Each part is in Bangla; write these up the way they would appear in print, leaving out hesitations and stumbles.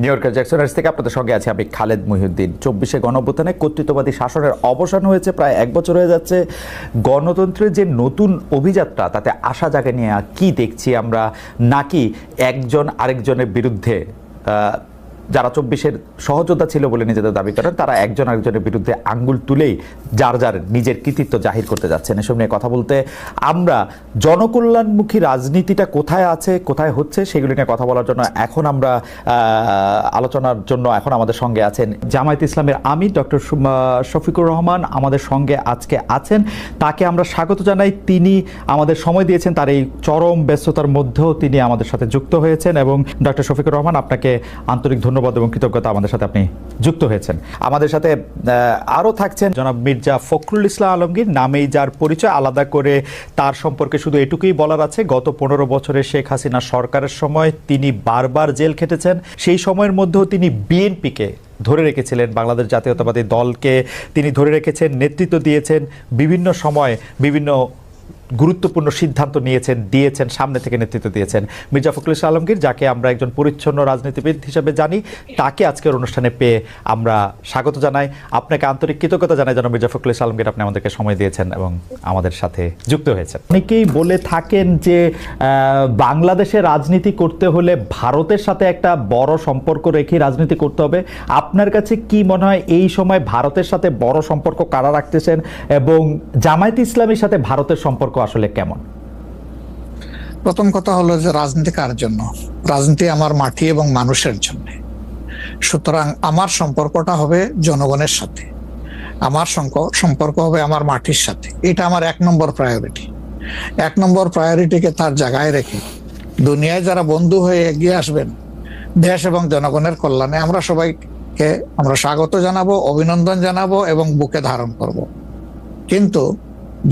নিউ ইয়র্কের জ্যাকসন থেকে আপনাদের সঙ্গে আছে আমি খালেদ মহিউদ্দিন। 24শে গণঅভ্যুত্থানে কর্তৃত্ববাদী শাসনের অবসান হয়েছে, প্রায় এক বছর হয়ে যাচ্ছে। গণতন্ত্রের যে নতুন অভিযাত্রা, তাতে আশা জাগে নিয়ে কি দেখছি আমরা, নাকি একজন আরেকজনের বিরুদ্ধে যারা 24-এর সহযোদ্ধা ছিল বলে নিজেদের দাবি করেন, তারা একজন আরেকজনের বিরুদ্ধে আঙ্গুল তুলেই যার যার নিজের কৃতিত্ব জাহির করতে যাচ্ছেন। এসব নিয়ে কথা বলতে আমরা জনকল্যাণমুখী রাজনীতিটা কোথায় আছে, কোথায় হচ্ছে, সেগুলি নিয়ে কথা বলার জন্য এখন আমরা আলোচনার জন্য এখন আমাদের সঙ্গে আছেন জামায়াতে ইসলামের আমির ডক্টর শফিকুর রহমান আমাদের সঙ্গে আজকে আছেন। তাকে আমরা স্বাগত জানাই। তিনি আমাদের সময় দিয়েছেন, তার এই চরম ব্যস্ততার মধ্যেও তিনি আমাদের সাথে যুক্ত হয়েছেন। এবং ডক্টর শফিকুর রহমান, আপনাকে আন্তরিক ধন্যবাদ এবং কৃতজ্ঞতা, আমাদের সাথে আপনি যুক্ত হয়েছেন। আমাদের সাথে আরও থাকছেন জনাব মির্জা ফখরুল ইসলাম আলমগীর, নামেই যার পরিচয়। আলাদা করে তার সম্পর্কে শুধু এটুকুই বলার আছে, গত 15 বছরে শেখ হাসিনা সরকারের সময় তিনি বারবার জেল খেটেছেন। সেই সময়ের মধ্যেও তিনি বিএনপিকে ধরে রেখেছিলেন, বাংলাদেশ জাতীয়তাবাদী দলকে তিনি ধরে রেখেছেন, নেতৃত্ব দিয়েছেন, বিভিন্ন সময় বিভিন্ন গুরুত্বপূর্ণ সিদ্ধান্ত দিয়েছেন, সামনে থেকে নেতৃত্ব দিয়েছেন। মির্জা ফখরুল ইসলাম আলমগীর, যাকে আমরা একজন পরিচ্ছন্ন রাজনীতিবিদ হিসেবে জানি, তাকে আজকের অনুষ্ঠানে পেয়ে আমরা স্বাগত জানাই। আপনাকে আন্তরিক কৃতজ্ঞতা জানাই যেন মির্জা ফখরুল ইসলাম আলমগীর, আপনি আমাদেরকে সময় দিয়েছেন এবং আমাদের সাথে যুক্ত হয়েছেন। অনেকেই বলে থাকেন যে বাংলাদেশে রাজনীতি করতে হলে ভারতের সাথে একটা বড় সম্পর্ক রেখে রাজনীতি করতে হবে। আপনার কাছে কি মনে হয়, এই সময় ভারতের সাথে বড় সম্পর্ক কারা রাখতেছেন এবং জামায়াতে ইসলামীর সাথে ভারতের সম্পর্ক আসলে কেমন? প্রথম কথা হলো যে রাজনীতি কার জন্য? রাজনীতি আমার মাটি এবং মানুষের জন্য। সুতরাং আমার সম্পর্কটা হবে জনগণের সাথে, আমার সম্পর্ক হবে আমার মাটির সাথে। এটা আমার 1 নম্বর প্রায়োরিটি। 1 নম্বর প্রায়োরিটিকে তার জায়গায় রেখে দুনিয়ায় যারা বন্ধু হয়ে এগিয়ে আসবেন দেশ এবং জনগণের কল্যাণে, আমরা সবাইকে আমরা স্বাগত জানাবো, অভিনন্দন জানাবো এবং বুকে ধারণ করব। কিন্তু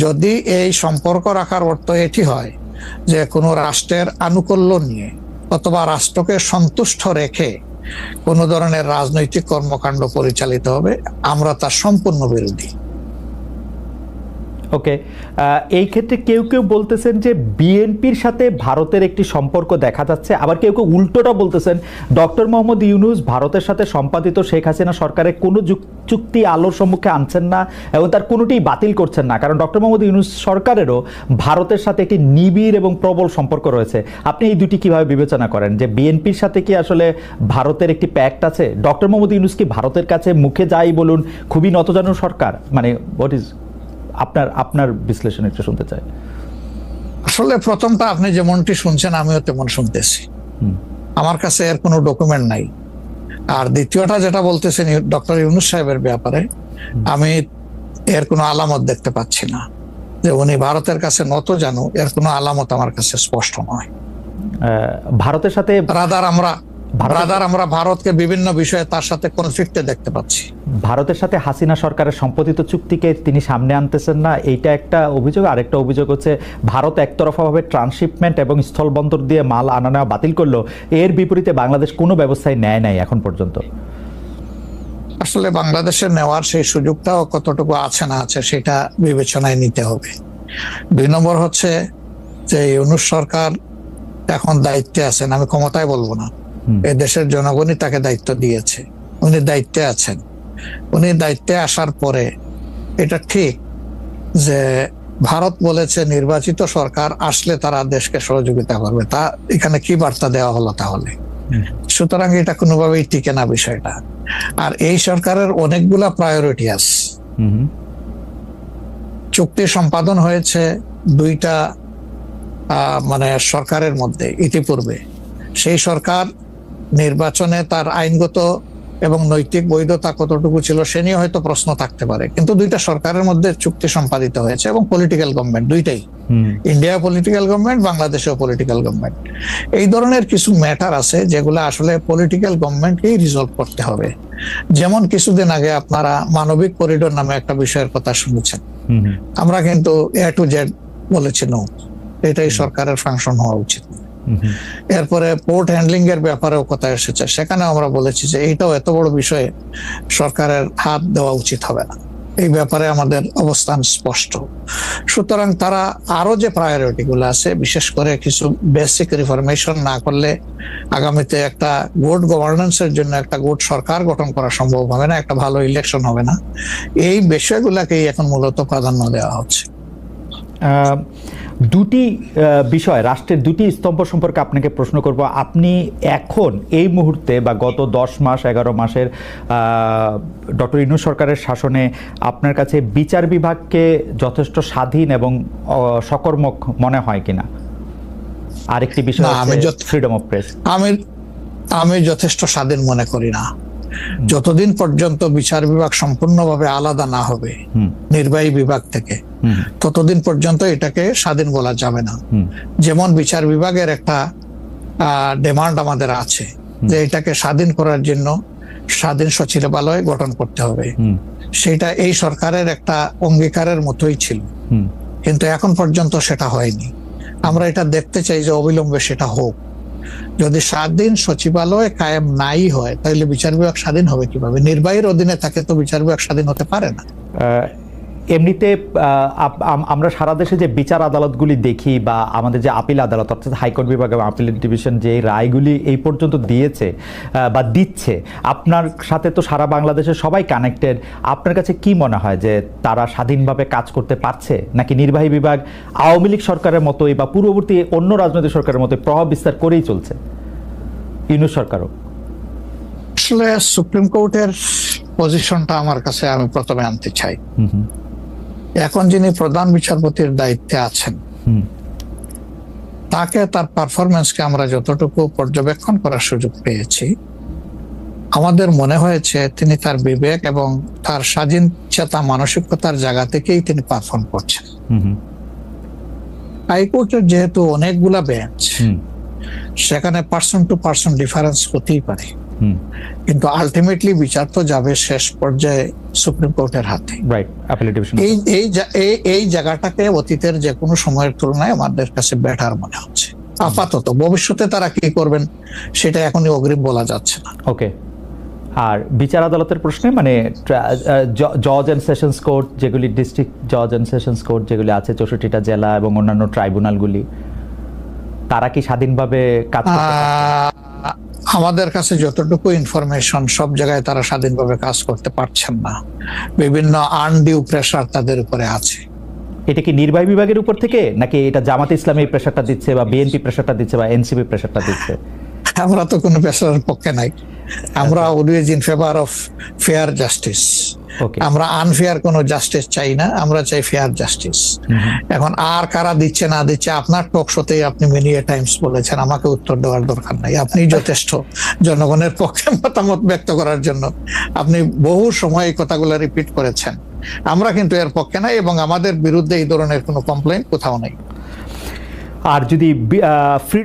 যদি এই সম্পর্ক রাখার অর্থ এটি হয় যে কোনো রাষ্ট্রের আনুকূল্য নিয়ে অথবা রাষ্ট্রকে সন্তুষ্ট রেখে কোনো ধরনের রাজনৈতিক কর্মকাণ্ড পরিচালিত হবে, আমরা তার সম্পূর্ণ বিরোধী। ওকে, এই ক্ষেত্রে কেউ কেউ বলতেছেন যে বিএনপির সাথে ভারতের একটি সম্পর্ক দেখা যাচ্ছে, আবার কেউ কেউ উল্টোটা বলতেছেন ডক্টর মোহাম্মদ ইউনূস ভারতের সাথে সম্পাদিত শেখ হাসিনা সরকারের কোনো চুক্তি আলোর সম্মুখে আনছেন না এবং তার কোনোটিই বাতিল করছেন না, কারণ ডক্টর মোহাম্মদ ইউনূস সরকারেরও ভারতের সাথে একটি নিবিড় এবং প্রবল সম্পর্ক রয়েছে। আপনি এই দুটি কিভাবে বিবেচনা করেন, যে বিএনপির সাথে কি আসলে ভারতের একটি প্যাক্ট আছে? ডক্টর মোহাম্মদ ইউনূস কি ভারতের কাছে মুখে যাই বলুন খুবই নতজানু সরকার? মানে হোয়াট ইজ আপনার বিশ্লেষণ একটু শুনতে চাই। আসলে প্রথমটা আপনি যেমনটি শুনছেন আমিও তেমন শুনতেছি, আমার কাছে এর কোনো ডকুমেন্ট নাই। আর দ্বিতীয়টা যেটা বলতেছেন ডক্টর ইউনূস সাহেবের ব্যাপারে, আমি এর কোনো আলামত দেখতে পাচ্ছি না যে উনি ভারতের কাছে নত জানু, এর কোনো আলামত আমার কাছে স্পষ্ট নয়। ভারতের সাথে আমরা ভারতকে বিভিন্ন বিষয়ে তার সাথে কনফ্লিক্টে দেখতে পাচ্ছি। ভারতের সাথে হাসিনা সরকারের সম্পাদিত চুক্তিকে তিনি সামনে আনতেছেন না, এইটা একটা অভিযোগ। আরেকটা অভিযোগ হচ্ছে ভারত একতরফাভাবে ট্রান্সশিপমেন্ট এবং স্থলবন্দর দিয়ে মাল আনা নেওয়া বাতিল করলো, এর বিপরীতে বাংলাদেশ কোনো ব্যবস্থাই নেয় নাই এখন পর্যন্ত। আসলে বাংলাদেশের নেওয়ার সেই সুযোগটাও কতটুকু আছে না আছে সেটা বিবেচনায় নিতে হবে। 2 নম্বর হচ্ছে যে ইউনূস সরকার এখন দায়িত্বে আছেন, আমি ক্ষমতায় বলবো না, এই দেশের জনগণই তাকে দায়িত্ব দিয়েছে, উনি দায়িত্বে আছেন। উনি দায়িত্বে আসার পরে এটা ঠিক যে ভারত বলেছে নির্বাচিত সরকার আসলে তারা দেশকে সহযোগিতা করবে, তা এখানে কি বার্তা দেওয়া হলো তাহলে? সুতরাং এটা কোনোভাবেই টিকে না বিষয়টা। আর এই সরকারের অনেকগুলা প্রায়োরিটি আছে। চুক্তি সম্পাদন হয়েছে 2টা মানে সরকারের মধ্যে ইতিপূর্বে। সেই সরকার নির্বাচনে তার আইনগত এবং নৈতিক বৈধতা কতটুকু ছিল সে নিয়ে হয়তো প্রশ্ন থাকতে পারে, কিন্তু 2টা সরকারের মধ্যে চুক্তি সম্পাদিত হয়েছে এবং পলিটিক্যাল গভর্নমেন্ট দুইটাই, ইন্ডিয়া পলিটিক্যাল গভর্নমেন্ট, বাংলাদেশেও পলিটিক্যাল গভর্নমেন্ট। এই ধরনের কিছু ম্যাটার আছে যেগুলো আসলে পলিটিক্যাল গভর্নমেন্টকেই রিজলভ করতে হবে। যেমন কিছুদিন আগে আপনারা মানবিক করিডোর নামে একটা বিষয়ের কথা শুনেছেন, আমরা কিন্তু A to Z বলেছি নো, এটাই সরকারের ফাংশন হওয়া উচিত। এরপরে পোর্ট হ্যান্ডলিং এর ব্যাপারেও কথা এসেছে, সেখানে আমরা বলেছি যে এইটাও এত বড় বিষয়ে সরকারের হাত দেওয়া উচিত হবে না। এই ব্যাপারে আমাদের অবস্থান স্পষ্ট। সুতরাং তারা আরো যে প্রায়োরিটি গুলো আছে, বিশেষ করে কিছু বেসিক রিফরমেশন না করলে আগামীতে একটা গুড গভর্নেন্সের জন্য একটা গুড সরকার গঠন করা সম্ভব হবে না, একটা ভালো ইলেকশন হবে না। এই বিষয়গুলোকেই এখন মূলত প্রাধান্য দেওয়া হচ্ছে। দুটি বিষয়, রাষ্ট্রের দুটি স্তম্ভ সম্পর্কে আপনাকে প্রশ্ন করব। আপনি এখন এই মুহূর্তে বা গত 10 মাস 11 মাসের ডক্টর ইউনূস সরকারের শাসনে আপনার কাছে বিচার বিভাগকে যথেষ্ট স্বাধীন এবং সকর্মক মনে হয় কিনা? আরেকটি বিষয় ফ্রিডম অফ প্রেস। আমি যথেষ্ট স্বাধীন মনে করি না। যতদিন পর্যন্ত বিচার বিভাগ সম্পূর্ণভাবে আলাদা না হবে নির্বাহী বিভাগ থেকে, ততদিন পর্যন্ত এটাকে স্বাধীন বলা যাবে না। যেমন বিচার বিভাগের একটা ডিমান্ড আমাদের আছে যে এটাকে স্বাধীন করার জন্য স্বাধীন সচিবালয় গঠন করতে হবে, সেটা এই সরকারের একটা অঙ্গীকারের মতোই ছিল, কিন্তু এখন পর্যন্ত সেটা হয়নি। আমরা এটা দেখতে চাই যে অবিলম্বে সেটা হোক। যদি স্বাধীন সচিবালয় কায়েম নাই হয় তাহলে বিচার বিভাগ স্বাধীন হবে কিভাবে? নির্বাহীর অধীনে থাকে তো বিচার বিভাগ স্বাধীন হতে পারে না। এমনিতে আমরা সারা দেশে যে বিচার আদালতগুলি দেখি বা আমাদের যে আপিল আদালত অর্থাৎ হাইকোর্ট বিভাগ এবং আপিল ডিভিশন যে রায়গুলি এই পর্যন্ত দিয়েছে বা দিচ্ছে, আপনার সাথে তো সারা বাংলাদেশের সবাই কানেক্টেড। আপনার কাছে কি মনে হয় যে তারা স্বাধীনভাবে কাজ করতে পারছে, নাকি নির্বাহী বিভাগ আওয়ামী লীগ সরকারের মতোই বা পূর্ববর্তী অন্য রাজনৈতিক সরকারের মতোই প্রভাব বিস্তার করেই চলছে? ইউনূস সরকারও আসলে সুপ্রিম কোর্টের পজিশনটা আমার কাছে আমি প্রথমে আনতে চাই। এখন যিনি প্রধান বিচারপতির দায়িত্বে আছেন, তাকে তার পারফরমেন্সকে আমরা যতটুকু পর্যবেক্ষণ করার সুযোগ পেয়েছি, আমাদের মনে হয়েছে তিনি তার বিবেক এবং তার স্বাধীন চেতা মানসিকতার জায়গা থেকেই তিনি পারফর্ম করছেন। হাইকোর্টের যেহেতু অনেকগুলা বেঞ্চ, সেখানে পার্সন টু পার্সন ডিফারেন্স হতেই পারে, কিন্তু আলটিমেটলি বিচার তো যাবে শেষ পর্যায়ে সুপ্রিম কোর্টের হাতে। এই জায়গাটাকে অতীতের যে কোনো সময়ের তুলনায় আমাদের কাছে বেটার মনে হচ্ছে। আপাতত ভবিষ্যতে তারা কি করবেন সেটা এখনই অগ্রিম বলা যাচ্ছে না। ওকে। আর বিচার আদালতের প্রশ্নে মানে জজ এন্ড সেশনস কোর্ট যেগুলি, ডিস্ট্রিক্ট জজ এন্ড সেশনস কোর্ট যেগুলি আছে 64টা জেলা এবং অন্যান্য ট্রাইব্যুনালগুলি, তারা কি স্বাধীনভাবে কাজ করতে পারছে? আমাদের কাছে যতটুকু ইনফরমেশন, সব জায়গায় তারা স্বাধীনভাবে কাজ করতে পারছেন না। বিভিন্ন আনডিউ প্রেসার তাদের উপরে আছে। এটা কি নির্বাহী বিভাগের উপর থেকে, নাকি এটা জামাতে ইসলামী প্রেসারটা দিচ্ছে বা বিএনপি প্রেসারটা দিচ্ছে বা এনসিপি প্রেসারটা দিচ্ছে? আমরা তো কোনো প্রেসারের পক্ষে নাই। আমরা always in favour of fair justice. আমরা আনফেয়ার কোনো জাস্টিস চাই না, আমরা চাই ফেয়ার জাস্টিস। এখন আর কারা দিচ্ছে না দিচ্ছে, আপনার টক শোতেই আপনি মেনি টাইমস বলেছেন, আমাকে উত্তর দেওয়ার দরকার নাই। আপনি যথেষ্ট জনগণের পক্ষে মতামত ব্যক্ত করার জন্য আপনি বহু সময় এই কথাগুলো রিপিট করেছেন। আমরা কিন্তু এর পক্ষে নাই এবং আমাদের বিরুদ্ধে এই ধরনের কোনো কমপ্লেইন কোথাও নেই। আর যদি